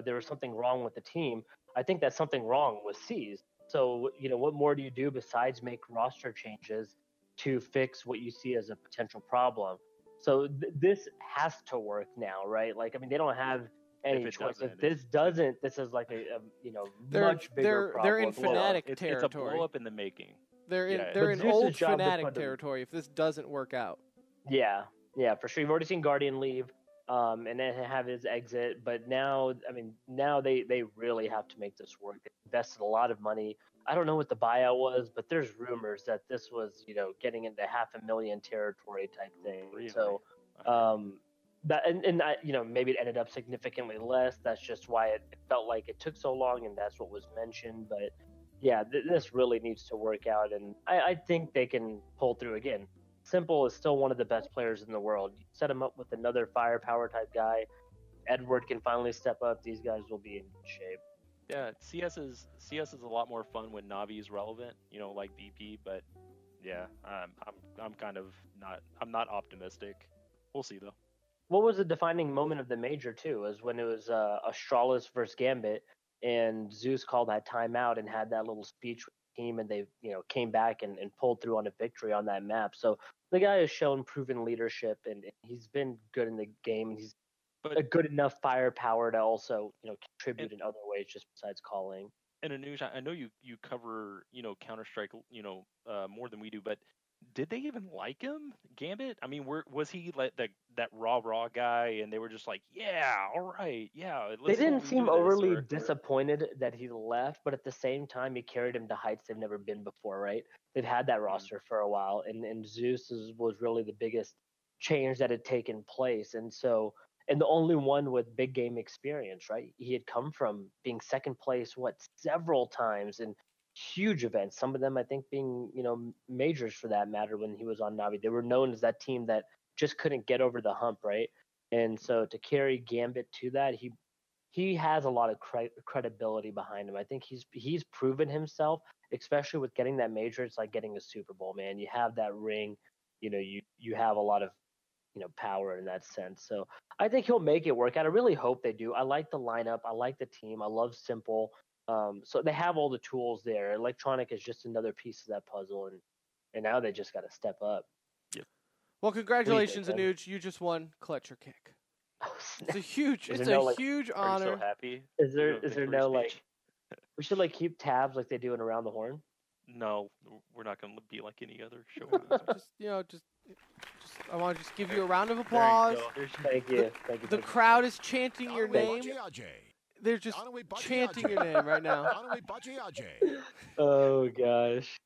there was something wrong with the team, I think that something wrong was C's. So, what more do you do besides make roster changes to fix what you see as a potential problem? So this has to work now, right? Like, I mean, they don't have any choice. If this doesn't, this is like a much bigger problem. They're in Fnatic It's territory. a blow up in the making. They're in Zeus's old job to Fnatic put them- territory if this doesn't work out. Yeah, for sure. You've already seen Guardian leave, and then have his exit. But now, I mean, they really have to make this work. They invested a lot of money. I don't know what the buyout was, but there's rumors that this was, getting into $500,000 territory type thing. Really? So, that and maybe it ended up significantly less. That's just why it felt like it took so long, and that's what was mentioned. But yeah, this really needs to work out, and I think they can pull through again. Simple is still one of the best players in the world. You set him up with another firepower type guy. Edward can finally step up. These guys will be in good shape. Yeah, CS is a lot more fun when Navi is relevant, like BP. But yeah, I'm kind of not optimistic. We'll see though. What was the defining moment of the major too? Was when it was Astralis versus Gambit, and Zeus called that timeout and had that little speech with the team, and they came back and pulled through on a victory on that map. So the guy has shown proven leadership, and he's been good in the game. He's a good enough firepower to also contribute in other ways just besides calling. And Anuj, I know you cover Counter-Strike more than we do, but did they even like him, Gambit? I mean, was he like that raw guy, and they were just like, yeah, all right, yeah. They didn't seem overly disappointed that he left, but at the same time, he carried him to heights they've never been before, right? They've had that roster for a while, and Zeus was really the biggest change that had taken place, and the only one with big game experience, right? He had come from being second place, several times in huge events. Some of them, I think, being, majors for that matter when he was on Navi. They were known as that team that just couldn't get over the hump, right? And so to carry Gambit to that, he has a lot of credibility behind him. I think he's proven himself, especially with getting that major. It's like getting a Super Bowl, man. You have that ring, you have a lot of power in that sense. So I think he'll make it work out. I really hope they do. I like the lineup. I like the team. I love Simple. So they have all the tools there. Electronic is just another piece of that puzzle, and now they just got to step up. Yep. Well, congratulations, Anuj. You just won Clutch or Kick. It's a huge huge honor. Are you so happy? Is there no like? We should keep tabs like they do in Around the Horn. No, we're not going to be like any other show. just I want to just give you a round of applause. Thank you. The crowd is chanting your name. They're just chanting your name right now. Oh gosh.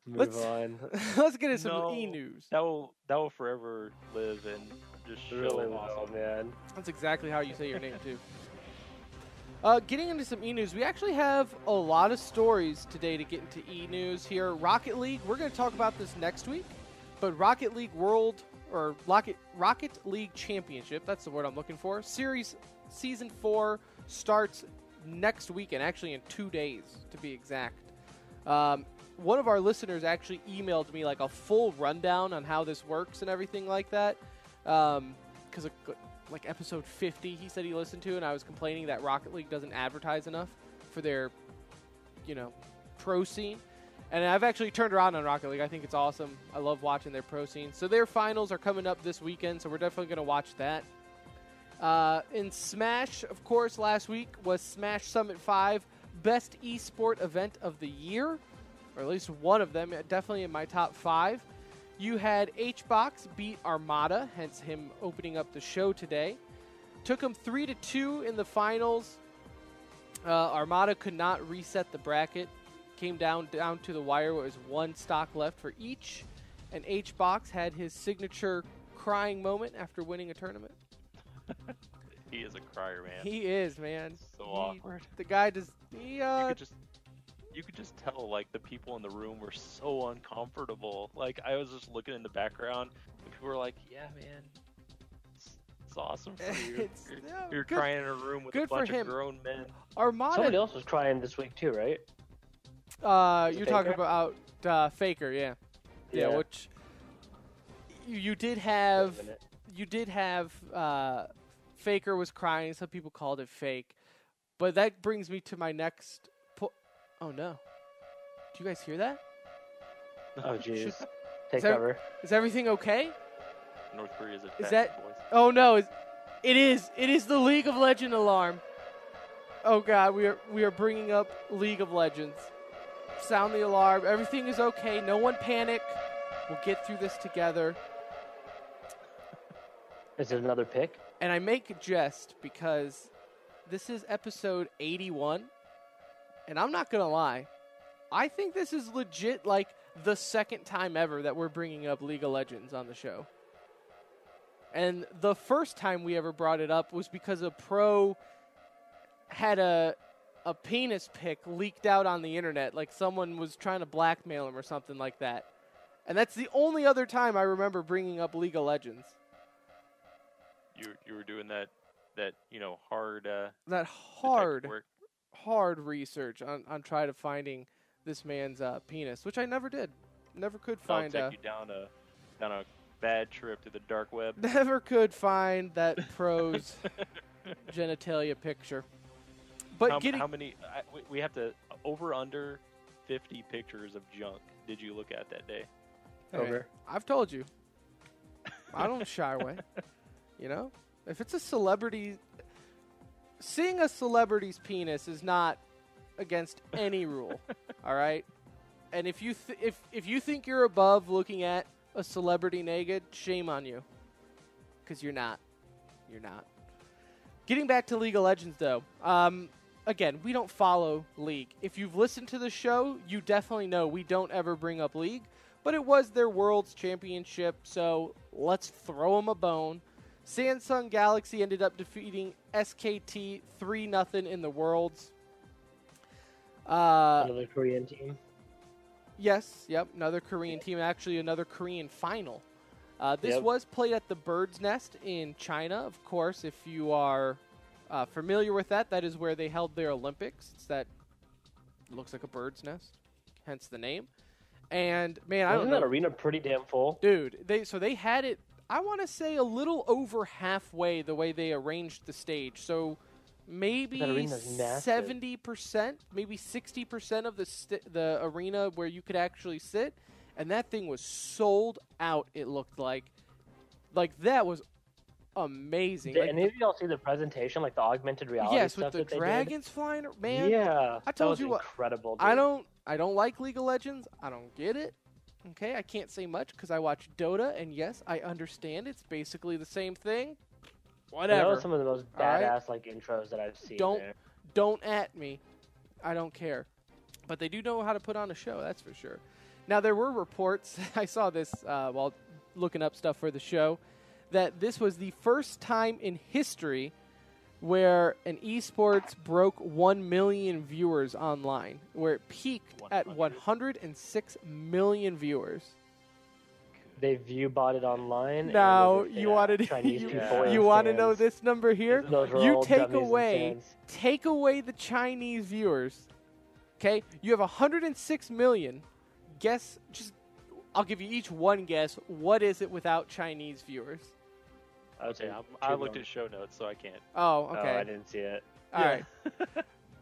Move on. Let's get into some e-news. That will forever live and just show really awesome. Man. That's exactly how you say your name too. Getting into some e-news, we actually have a lot of stories today to get into e-news here. Rocket League, we're going to talk about this next week, but Rocket League Rocket League Championship, that's the word I'm looking for. Season 4 starts next weekend, actually in 2 days to be exact. One of our listeners actually emailed me a full rundown on how this works and everything like that. Because episode 50 he said he listened to, and I was complaining that Rocket League doesn't advertise enough for their pro scene. And I've actually turned around on Rocket League. I think it's awesome. I love watching their pro scene. So their finals are coming up this weekend, so we're definitely going to watch that. In Smash, of course, last week was Smash Summit 5, best esport event of the year, or at least one of them, definitely in my top 5. You had HBox beat Armada, hence him opening up the show today. Took him 3-2 in the finals. Armada could not reset the bracket. Came down to the wire where it was one stock left for each. And HBox had his signature crying moment after winning a tournament. He is a crier, man. He is, man. So awkward. The guy does. you could just tell like the people in the room were so uncomfortable. Like I was just looking in the background, and people were like, "Yeah, man, it's awesome for you. You're good, crying in a room with a good for bunch of him. grown men." Armada. Somebody else was crying this week too, right? You're talking about Faker, yeah. Yeah, Yeah. which you did have. You did have Faker was crying. Some people called it fake, but that brings me to my next. Oh no! Do you guys hear that? Oh jeez. Should- Take cover. Is everything okay? North Korea's a Is bad that- boys. Oh no! It is. It is the League of Legends alarm. Oh god, we are bringing up League of Legends. Sound the alarm. Everything is okay. No one panic. We'll get through this together. Is it another pick? And I make a jest because this is episode 81. And I'm not going to lie. I think this is legit like the second time ever that we're bringing up League of Legends on the show. And the first time we ever brought it up was because a pro had a penis pic leaked out on the internet. Like someone was trying to blackmail him or something like that. And that's the only other time I remember bringing up League of Legends. You were doing that hard That detective work. hard research on trying to finding this man's penis, which I never did. Never could find. I'll take you down a bad trip to the dark web. Never could find that pro's genitalia picture. But how many? We have to over under 50 pictures of junk. Did you look at that day? Over. I've told you. I don't shy away. You know, if it's a celebrity, seeing a celebrity's penis is not against any rule. All right, and if you if you think you're above looking at a celebrity naked, shame on you, because you're not. You're not. Getting back to League of Legends, though. Again, we don't follow League. If you've listened to the show, you definitely know we don't ever bring up League, but it was their World's Championship, so let's throw them a bone. Samsung Galaxy ended up defeating SKT 3-0 in the Worlds. Another Korean team. Yes, yep, another Korean team, actually another Korean final. This Yep. was played at the Bird's Nest in China, of course. If you are familiar with that, that is where they held their Olympics. It's that looks like a bird's nest, hence the name. And man, I don't Wasn't know, that arena pretty damn full? dude. They had it. I want to say a little over halfway the way they arranged the stage. So maybe That arena's massive. 70%, maybe 60% of the arena where you could actually sit, and that thing was sold out. It looked like that was amazing. Did Like, any of y'all see the presentation, like the augmented reality yes, stuff with the that they dragons flying, did? man. Yeah, I told that was you what, incredible. I dude. don't like League of Legends. I don't get it. Okay, I can't say much because I watch Dota, and yes, I understand it's basically the same thing. That Whatever. was some of the most All right. badass like intros that I've seen. Don't there. don't at me. I don't care. But they do know how to put on a show, that's for sure. Now, there were reports, I saw this while looking up stuff for the show, that this was the first time in history where an esports broke 1 million viewers online, where it peaked at 106 million viewers. They view bought it online. and Now, was it, you wanted Chinese people you in want to know stands? this number here? Those were You all take dummies in away stands. the Chinese viewers. Okay, you have 106 million. Guess, I'll give you each one guess. What is it without Chinese viewers? I would say Okay, two I looked million. at show notes, so I can't. Oh, Oh, okay. I didn't see it. All right.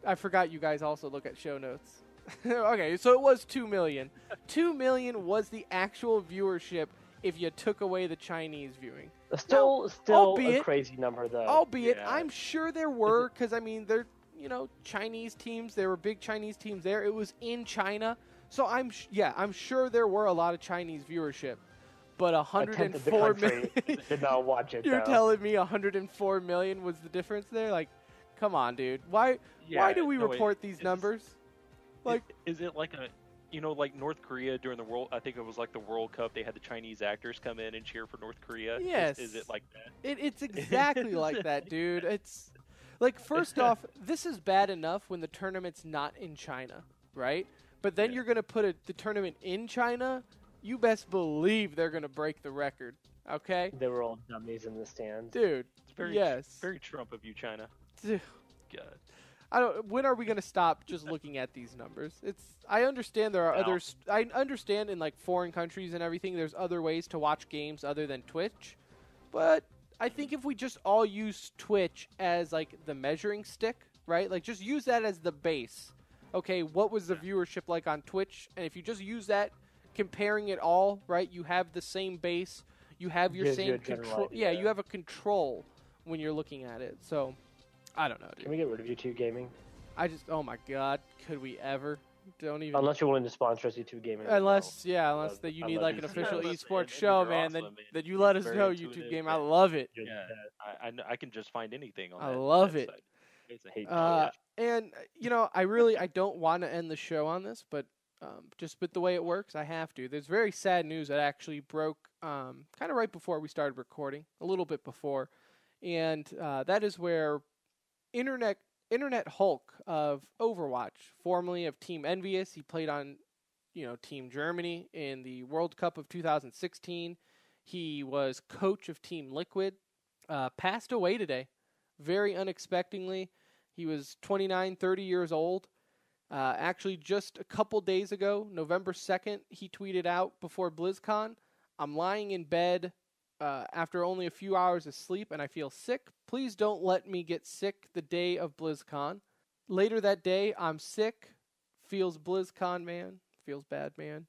I forgot you guys also look at show notes. Okay, so it was 2 million. 2 million was the actual viewership if you took away the Chinese viewing. Still albeit- a crazy number though. Albeit, Yeah. I'm sure there were, because, I mean, they're, Chinese teams. There were big Chinese teams there. It was in China. So, I'm sure there were a lot of Chinese viewership. But A tenth of the 104 country million. did not watch it. You're though. telling me 104 million was the difference there? Like, come on, dude. Why do we report these numbers? Like, is it like like North Korea during the World? I think it was like the World Cup. They had the Chinese actors come in and cheer for North Korea. Yes. Is it like that? it's exactly like that, dude. It's like, first off, this is bad enough when the tournament's not in China, right? But then Yeah. you're going to put the tournament in China. You best believe they're going to break the record, okay? They were all dummies in the stands. Dude, It's very, yes. very Trump of you, China. Dude. God. When are we going to stop just looking at these numbers? I understand there are Now. others. I understand in like foreign countries and everything, there's other ways to watch games other than Twitch. But I think if we just all use Twitch as like the measuring stick, right? Like just use that as the base. Okay, what was the viewership like on Twitch? And if you just use that, comparing it all, right? You have the same base. You have your Gives you same a general control. idea. Yeah, you have a control when you're looking at it. So, I don't know, dude. Can we get rid of YouTube Gaming? Oh my God, could we ever? Don't even. Unless you're willing to sponsor us, YouTube Gaming. Unless love- that you I need love like an YouTube official Gaming. esports Yeah, show, you're man. awesome, man. Then you let us Very know intuitive, YouTube Game. yeah. I love it. Yeah, I can just find anything on I that. love that it. site. It's a Hate And I don't want to end the show on this, but just with the way it works, I have to. There's very sad news that actually broke kind of right before we started recording, a little bit before, and that is where Internet Hulk of Overwatch, formerly of Team Envious, he played on Team Germany in the World Cup of 2016. He was coach of Team Liquid. Passed away today, very unexpectedly. He was 29, 30 years old. Actually, just a couple days ago, November 2nd, he tweeted out before BlizzCon, "I'm lying in bed after only a few hours of sleep and I feel sick. Please don't let me get sick the day of BlizzCon." Later that day, "I'm sick. Feels BlizzCon, man. Feels bad, man."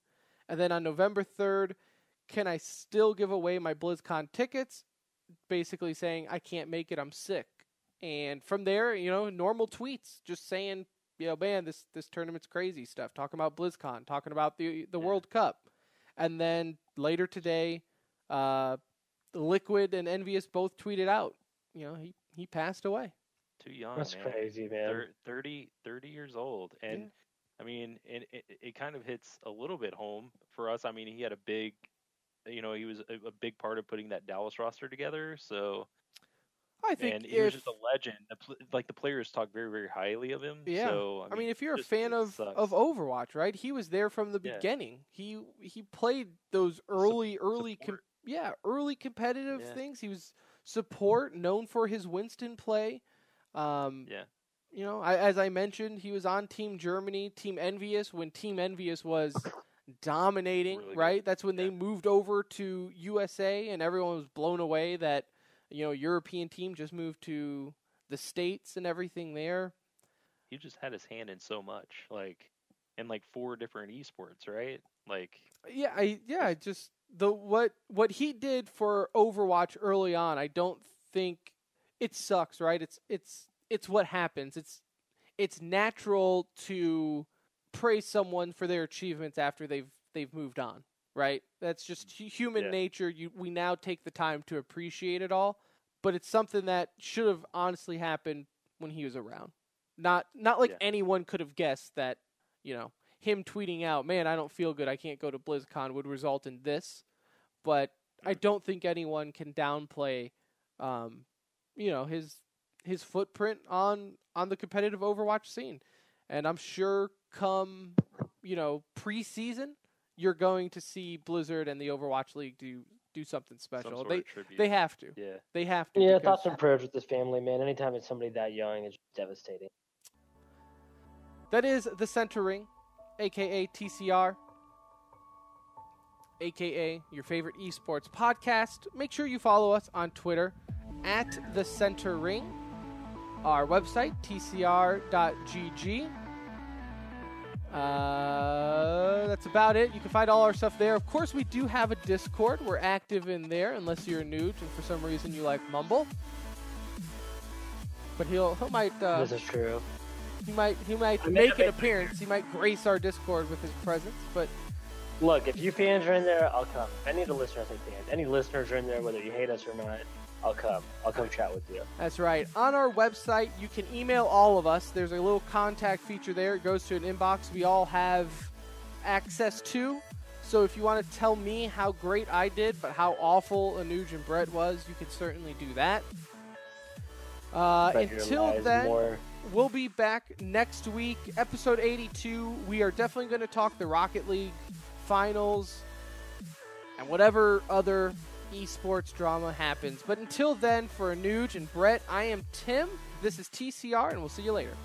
And then on November 3rd, "Can I still give away my BlizzCon tickets?" Basically saying, "I can't make it, I'm sick." And from there, normal tweets just saying, man, this tournament's crazy stuff. Talking about BlizzCon, talking about the World Cup. And then later today, Liquid and Envious both tweeted out, he passed away. Too young, That's man. crazy, man. 30 years old. And, Yeah. I mean, it kind of hits a little bit home for us. I mean, he had a big, he was a big part of putting that Dallas roster together. So, I think and he was just a legend. The players talk very, very highly of him. Yeah. So, I mean, if you're a just- fan it of sucks. Overwatch, right? He was there from the Yeah. beginning. He played those early Support. early competitive Yeah. things. He was support, known for his Winston play. Yeah. As I mentioned, he was on Team Germany, Team Envious, when Team Envious was dominating, Really good. right? That's when they Yeah. moved over to USA, and everyone was blown away that, European team just moved to the States and everything there. He just had his hand in so much, in 4 different esports, right? Just what he did for Overwatch early on, I don't think it sucks, right? It's what happens. It's natural to praise someone for their achievements after they've moved on, right? That's just human Yeah. nature. We now take the time to appreciate it all, but it's something that should have honestly happened when he was around. Not like Yeah. anyone could have guessed that, him tweeting out, "Man, I don't feel good, I can't go to BlizzCon," would result in this. But I don't think anyone can downplay, his footprint on the competitive Overwatch scene. And I'm sure come, preseason, you're going to see Blizzard and the Overwatch League do something special. Some sort of tribute. They have to. Yeah. They have to. Yeah, because- thoughts and prayers with this family, man. Anytime it's somebody that young, it's devastating. That is the Center Ring, a.k.a. TCR, a.k.a. your favorite esports podcast. Make sure you follow us on Twitter at the Center Ring. Our website, tcr.gg. That's about it. You can find all our stuff there. Of course, we do have a Discord. We're active in there, unless you're a noob and for some reason you like Mumble. But he might This is true. he might make an appearance. He might grace our Discord with his presence. But Look, if you fans are in there, I'll come. Any of the listeners, I think. Any listeners are in there, whether you hate us or not, I'll come. I'll come chat with you. that's right. On our website, you can email all of us. There's a little contact feature there. It goes to an inbox we all have access to. So if you want to tell me how great I did, but how awful Anuj and Brett was, you can certainly do that. Bet your Until lies then, more we'll be back next week, episode 82. We are definitely going to talk the Rocket League finals and whatever other esports drama happens. But until then, for Anuj and Brett, I am Tim. This is TCR, and we'll see you later.